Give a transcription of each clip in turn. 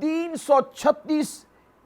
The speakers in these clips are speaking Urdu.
336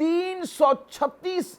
336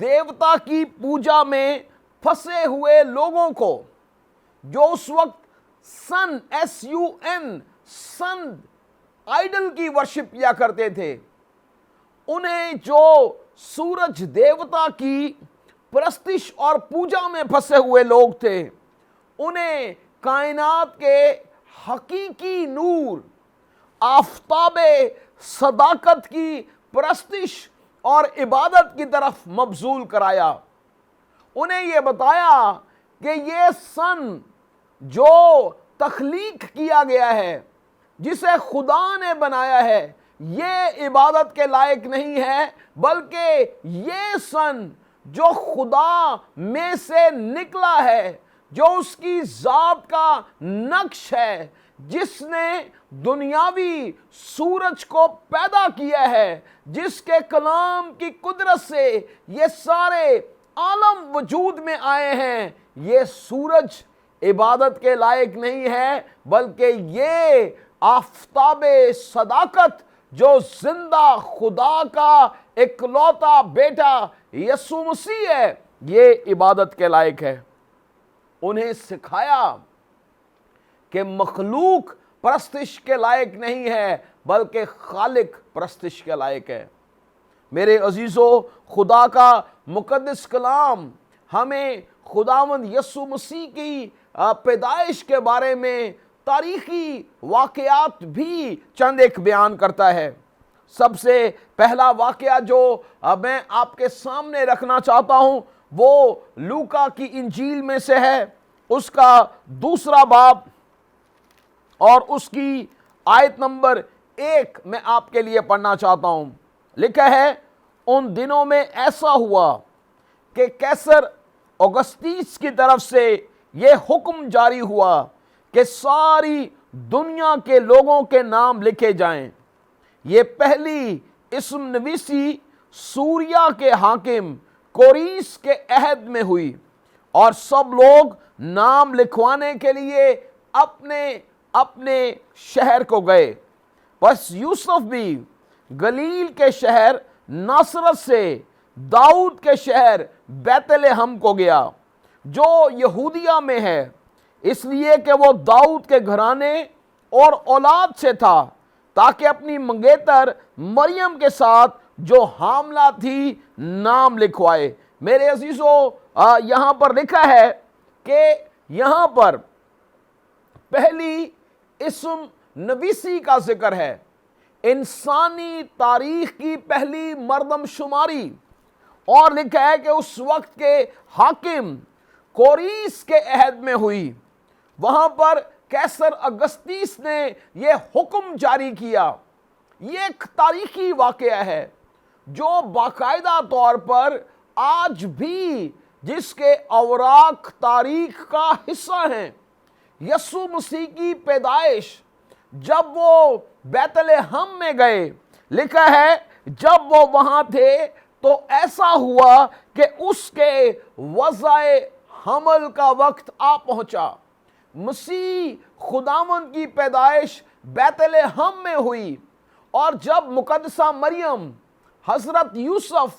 دیوتا کی پوجا میں پھنسے ہوئے لوگوں کو، جو اس وقت سن آئیڈل کی ورشپ کیا کرتے تھے، انہیں جو سورج دیوتا کی پرستش اور پوجا میں پھنسے ہوئے لوگ تھے، انہیں کائنات کے حقیقی نور، آفتاب صداقت کی پرستش اور عبادت کی طرف مبذول کرایا۔ انہیں یہ بتایا کہ یہ سن جو تخلیق کیا گیا ہے، جسے خدا نے بنایا ہے، یہ عبادت کے لائق نہیں ہے، بلکہ یہ سن جو خدا میں سے نکلا ہے، جو اس کی ذات کا نقش ہے، جس نے دنیاوی سورج کو پیدا کیا ہے، جس کے کلام کی قدرت سے یہ سارے عالم وجود میں آئے ہیں، یہ سورج عبادت کے لائق نہیں ہے، بلکہ یہ آفتاب صداقت جو زندہ خدا کا اکلوتا بیٹا یسوع مسیح ہے، یہ عبادت کے لائق ہے۔ انہیں سکھایا کہ مخلوق پرستش کے لائق نہیں ہے، بلکہ خالق پرستش کے لائق ہے۔ میرے عزیزو، خدا کا مقدس کلام ہمیں خداوند یسوع مسیح کی پیدائش کے بارے میں تاریخی واقعات بھی چند ایک بیان کرتا ہے۔ سب سے پہلا واقعہ جو میں آپ کے سامنے رکھنا چاہتا ہوں وہ لوکا کی انجیل میں سے ہے، اس کا 2 باب اور اس کی آیت نمبر 1 میں آپ کے لیے پڑھنا چاہتا ہوں۔ لکھا ہے، ان دنوں میں ایسا ہوا کہ قیصر اوگسطس کی طرف سے یہ حکم جاری ہوا کہ ساری دنیا کے لوگوں کے نام لکھے جائیں۔ یہ پہلی اسم نویسی سوریا کے حاکم کوریس کے عہد میں ہوئی، اور سب لوگ نام لکھوانے کے لیے اپنے اپنے شہر کو گئے۔ بس یوسف بھی گلیل کے شہر ناصرت سے داؤد کے شہر بیت لحم کو گیا، جو یہودیہ میں ہے، اس لیے کہ وہ داؤد کے گھرانے اور اولاد سے تھا، تاکہ اپنی منگیتر مریم کے ساتھ جو حاملہ تھی نام لکھوائے۔ میرے عزیزو، یہاں پر لکھا ہے کہ یہاں پر پہلی اسم نویسی کا ذکر ہے، انسانی تاریخ کی پہلی مردم شماری، اور لکھا ہے کہ اس وقت کے حاکم کوریس کے عہد میں ہوئی۔ وہاں پر قیصر اگسطس نے یہ حکم جاری کیا۔ یہ ایک تاریخی واقعہ ہے جو باقاعدہ طور پر آج بھی جس کے اوراق تاریخ کا حصہ ہیں۔ یسوع مسیح کی پیدائش جب وہ بیت لحم میں گئے، لکھا ہے جب وہ وہاں تھے تو ایسا ہوا کہ اس کے وضع حمل کا وقت آ پہنچا۔ مسیح خداوند کی پیدائش بیت لحم میں ہوئی، اور جب مقدسہ مریم حضرت یوسف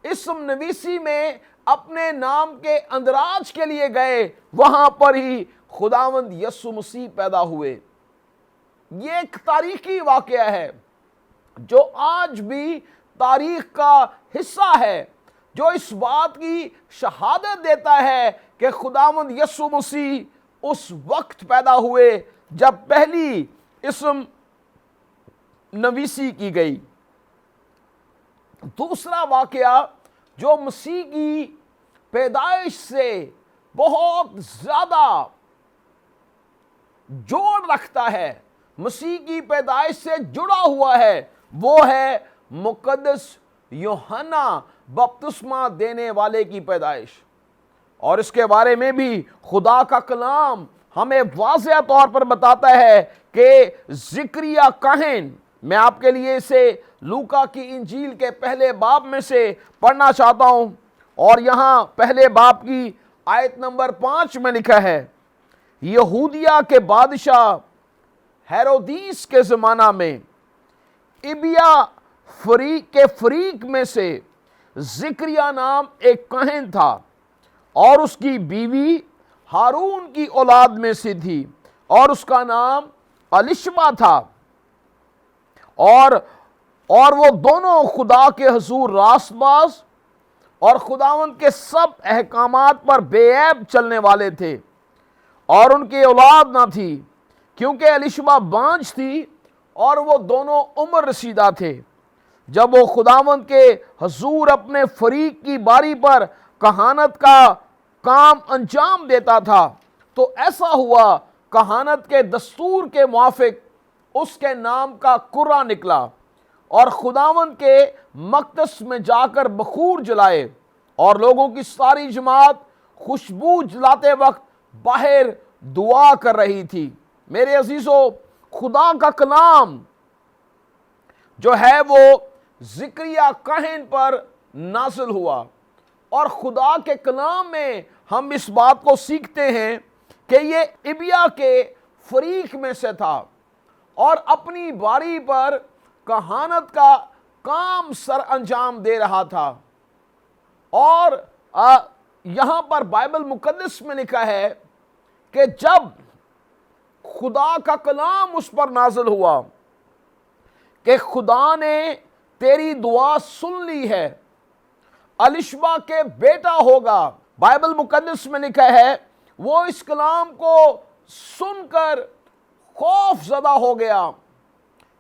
اسم نویسی میں اپنے نام کے اندراج کے لیے گئے، وہاں پر ہی خداوند یسوع مسیح پیدا ہوئے۔ یہ ایک تاریخی واقعہ ہے جو آج بھی تاریخ کا حصہ ہے، جو اس بات کی شہادت دیتا ہے کہ خداوند یسوع مسیح اس وقت پیدا ہوئے جب پہلی اسم نویسی کی گئی۔ دوسرا واقعہ جو مسیح کی پیدائش سے بہت زیادہ جوڑ رکھتا ہے، مسیح کی پیدائش سے جڑا ہوا ہے، وہ ہے مقدس یوحنا بپتسمہ دینے والے کی پیدائش۔ اور اس کے بارے میں بھی خدا کا کلام ہمیں واضح طور پر بتاتا ہے کہ زکریا کاہن، میں آپ کے لیے اسے لوکا کی انجیل کے پہلے باب میں سے پڑھنا چاہتا ہوں، اور یہاں پہلے باب کی آیت نمبر 5 میں لکھا ہے، یہودیہ کے بادشاہ ہیرودیس کے زمانہ میں ابیا فریق میں سے ذکریا نام ایک کاہن تھا اور اس کی بیوی ہارون کی اولاد میں سے تھی اور اس کا نام الیشبا تھا، اور وہ دونوں خدا کے حضور راست باز اور خداوند کے سب احکامات پر بے عیب چلنے والے تھے، اور ان کی اولاد نہ تھی کیونکہ الیشبا بانجھ تھی اور وہ دونوں عمر رسیدہ تھے۔ جب وہ خداوند کے حضور اپنے فریق کی باری پر کہانت کا کام انجام دیتا تھا تو ایسا ہوا، کہانت کے دستور کے موافق اس کے نام کا کرہ نکلا اور خداوند کے مقدس میں جا کر بخور جلائے، اور لوگوں کی ساری جماعت خوشبو جلاتے وقت باہر دعا کر رہی تھی۔ میرے عزیزو، خدا کا کلام جو ہے وہ ذکریا کاہن پر نازل ہوا، اور خدا کے کلام میں ہم اس بات کو سیکھتے ہیں کہ یہ ابیا کے فریق میں سے تھا اور اپنی باری پر کہانت کا کام سر انجام دے رہا تھا۔ اور یہاں پر بائبل مقدس میں لکھا ہے کہ جب خدا کا کلام اس پر نازل ہوا کہ خدا نے تیری دعا سن لی ہے، الیشبا کے بیٹا ہوگا، بائبل مقدس میں لکھا ہے وہ اس کلام کو سن کر خوف زدہ ہو گیا،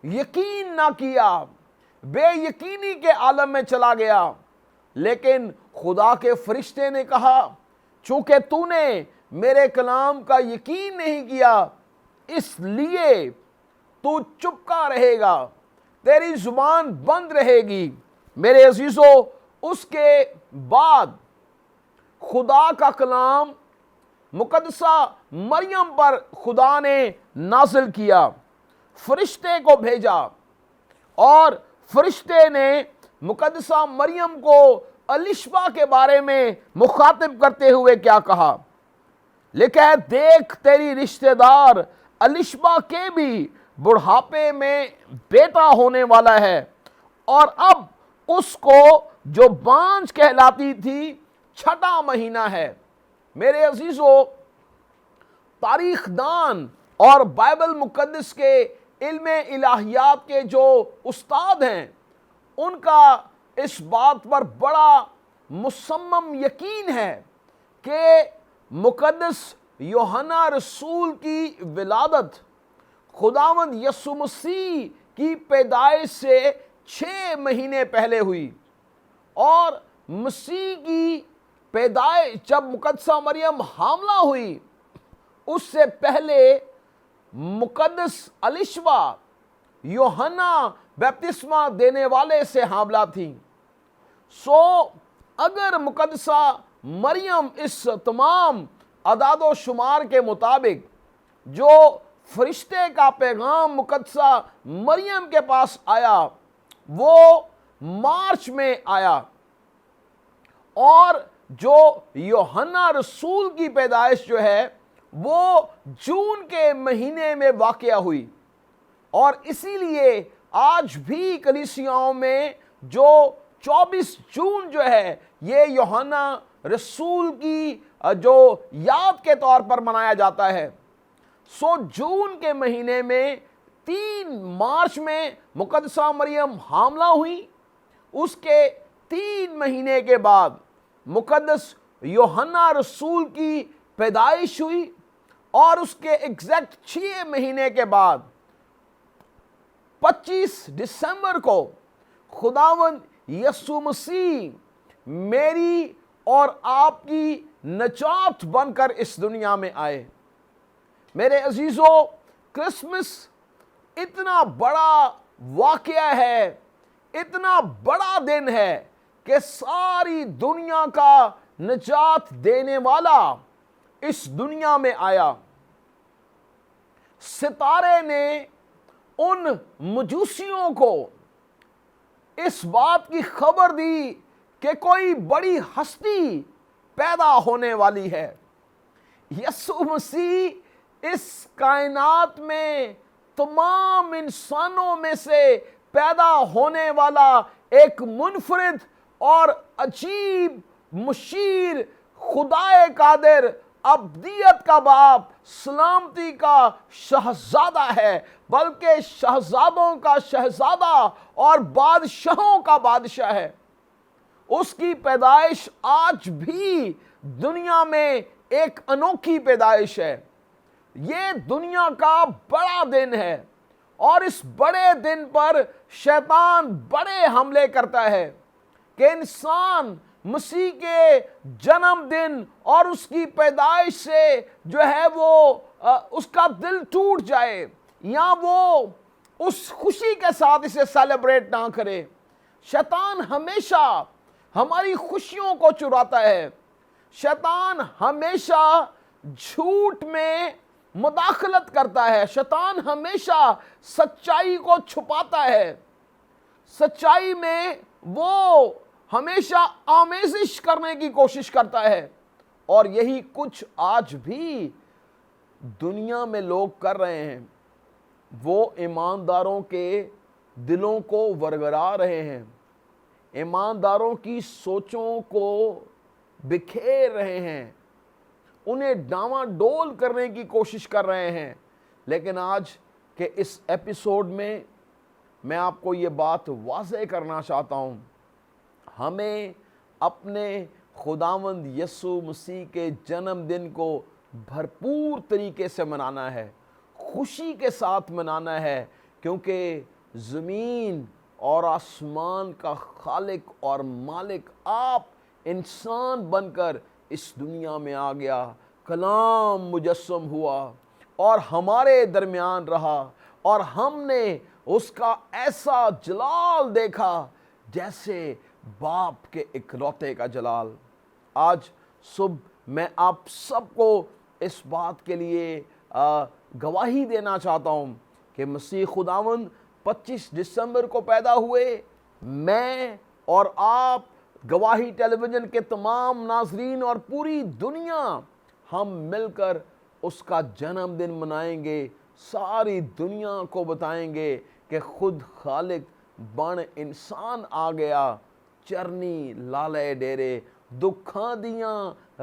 یقین نہ کیا، بے یقینی کے عالم میں چلا گیا۔ لیکن خدا کے فرشتے نے کہا، چونکہ تو نے میرے کلام کا یقین نہیں کیا اس لیے تو چپکا رہے گا، تیری زبان بند رہے گی۔ میرے عزیزو، اس کے بعد خدا کا کلام مقدسہ مریم پر خدا نے نازل کیا، فرشتے کو بھیجا، اور فرشتے نے مقدسہ مریم کو الیشبا کے بارے میں مخاطب کرتے ہوئے کیا کہا؟ لکھا ہے، دیکھ تیری رشتہ دار الیشبا کے بھی بڑھاپے میں بیٹا ہونے والا ہے، اور اب اس کو جو بانجھ کہلاتی تھی 6واں مہینہ ہے۔ میرے عزیزو، تاریخ دان اور بائبل مقدس کے علم الہیات کے جو استاد ہیں، ان کا اس بات پر بڑا مصمم یقین ہے کہ مقدس یوحنا رسول کی ولادت خداوند یسوع مسیح کی پیدائش سے 6 مہینے پہلے ہوئی، اور مسیح کی پیدائش جب مقدسہ مریم حاملہ ہوئی اس سے پہلے مقدس الیشبا یوحنا بپتسمہ دینے والے سے حاملہ تھی۔ سو اگر مقدسہ مریم اس تمام اعداد و شمار کے مطابق جو فرشتے کا پیغام مقدسہ مریم کے پاس آیا وہ مارچ میں آیا، اور جو یوحنا رسول کی پیدائش جو ہے وہ جون کے مہینے میں واقع ہوئی، اور اسی لیے آج بھی کلیسیاؤں میں جو 24 جون جو ہے یہ یوحنا رسول کی جو یاد کے طور پر منایا جاتا ہے۔ سو جون کے مہینے میں 3 مارچ میں مقدسہ مریم حاملہ ہوئی، اس کے 3 مہینے کے بعد مقدس یوحنا رسول کی پیدائش ہوئی، اور اس کے ایگزیکٹ 6 مہینے کے بعد 25 دسمبر کو خداوند یسوع مسیح میری اور آپ کی نجات بن کر اس دنیا میں آئے۔ میرے عزیزو، کرسمس اتنا بڑا واقعہ ہے، اتنا بڑا دن ہے کہ ساری دنیا کا نجات دینے والا اس دنیا میں آیا۔ ستارے نے ان مجوسیوں کو اس بات کی خبر دی کہ کوئی بڑی ہستی پیدا ہونے والی ہے۔ یسوع مسیح اس کائنات میں تمام انسانوں میں سے پیدا ہونے والا ایک منفرد اور عجیب مشیر، خدائے قادر، ابدیت کا باپ، سلامتی کا شہزادہ ہے، بلکہ شہزادوں کا شہزادہ اور بادشاہوں کا بادشاہ ہے۔ اس کی پیدائش آج بھی دنیا میں ایک انوکھی پیدائش ہے۔ یہ دنیا کا بڑا دن ہے، اور اس بڑے دن پر شیطان بڑے حملے کرتا ہے کہ انسان مسیح کے جنم دن اور اس کی پیدائش سے جو ہے وہ اس کا دل ٹوٹ جائے، یا وہ اس خوشی کے ساتھ اسے سیلیبریٹ نہ کرے۔ شیطان ہمیشہ ہماری خوشیوں کو چراتا ہے۔ شیطان ہمیشہ جھوٹ میں مداخلت کرتا ہے۔ شیطان ہمیشہ سچائی کو چھپاتا ہے۔ سچائی میں وہ ہمیشہ آمیزش کرنے کی کوشش کرتا ہے، اور یہی کچھ آج بھی دنیا میں لوگ کر رہے ہیں۔ وہ ایمانداروں کے دلوں کو ورگرا رہے ہیں، ایمانداروں کی سوچوں کو بکھیر رہے ہیں، انہیں ڈاواں ڈول کرنے کی کوشش کر رہے ہیں۔ لیکن آج کے اس ایپیسوڈ میں آپ کو یہ بات واضح کرنا چاہتا ہوں، ہمیں اپنے خداوند یسوع مسیح کے جنم دن کو بھرپور طریقے سے منانا ہے، خوشی کے ساتھ منانا ہے، کیونکہ زمین اور آسمان کا خالق اور مالک آپ انسان بن کر اس دنیا میں آ گیا، کلام مجسم ہوا اور ہمارے درمیان رہا، اور ہم نے اس کا ایسا جلال دیکھا جیسے باپ کے اکلوتے کا جلال۔ آج صبح میں آپ سب کو اس بات کے لیے گواہی دینا چاہتا ہوں کہ مسیح خداوند 25 دسمبر کو پیدا ہوئے۔ میں اور آپ، گواہی ٹیلی ویژن کے تمام ناظرین اور پوری دنیا، ہم مل کر اس کا جنم دن منائیں گے، ساری دنیا کو بتائیں گے کہ خود خالق بن انسان آ گیا، چرنی لالے ڈیرے، دکھاں دیاں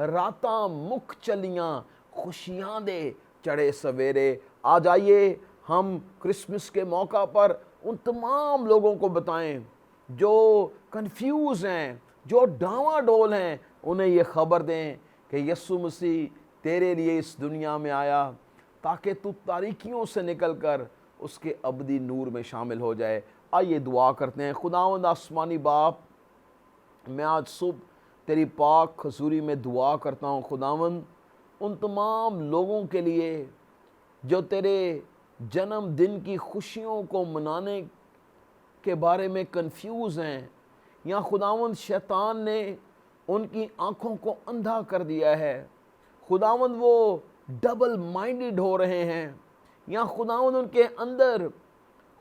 راتاں مکھ چلیاں، خوشیاں دے چڑھے سویرے۔ آ جائیے ہم کرسمس کے موقع پر ان تمام لوگوں کو بتائیں جو کنفیوز ہیں، جو ڈاواں ڈول ہیں، انہیں یہ خبر دیں کہ یسوع مسیح تیرے لیے اس دنیا میں آیا تاکہ تو تاریکیوں سے نکل کر اس کے ابدی نور میں شامل ہو جائے۔ آئیے دعا کرتے ہیں۔ خداوند آسمانی باپ، میں آج صبح تیری پاک حضوری میں دعا کرتا ہوں خداوند، ان تمام لوگوں کے لیے جو تیرے جنم دن کی خوشیوں کو منانے کے بارے میں کنفیوز ہیں، یا خداوند شیطان نے ان کی آنکھوں کو اندھا کر دیا ہے، خداوند وہ ڈبل مائنڈڈ ہو رہے ہیں، یا خداوند ان کے اندر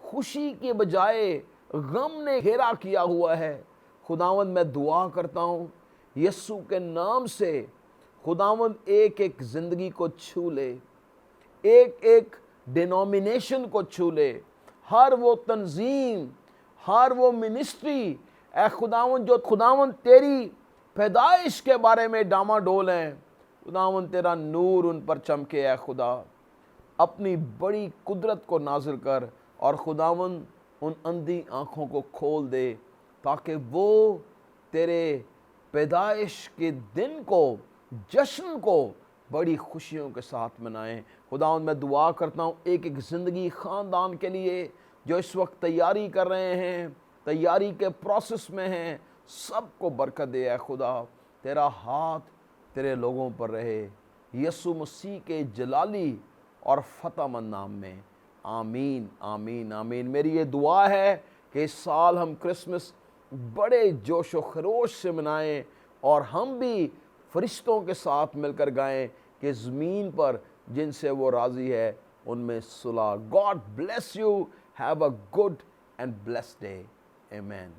خوشی کے بجائے غم نے گھیرا کیا ہوا ہے، خداوند میں دعا کرتا ہوں یسوع کے نام سے، خداوند ایک ایک زندگی کو چھو لے، ایک ایک ڈینومینیشن کو چھو لے، ہر وہ تنظیم، ہر وہ منسٹری، اے خداوند جو خداوند تیری پیدائش کے بارے میں ڈاما ڈول ہیں، خداوند تیرا نور ان پر چمکے اے خدا، اپنی بڑی قدرت کو نازل کر، اور خداوند ان اندھی آنکھوں کو کھول دے تاکہ وہ تیرے پیدائش کے دن کو، جشن کو بڑی خوشیوں کے ساتھ منائیں۔ خداوند میں دعا کرتا ہوں ایک ایک زندگی خاندان کے لیے جو اس وقت تیاری کر رہے ہیں، تیاری کے پروسیس میں ہیں، سب کو برکت دے اے خدا، تیرا ہاتھ تیرے لوگوں پر رہے، یسوع مسیح کے جلالی اور فتح مند نام میں، آمین آمین آمین۔ میری یہ دعا ہے کہ اس سال ہم کرسمس بڑے جوش و خروش سے منائیں، اور ہم بھی فرشتوں کے ساتھ مل کر گائیں کہ زمین پر جن سے وہ راضی ہے ان میں صلح۔ God bless you. Have a good and blessed day. Amen.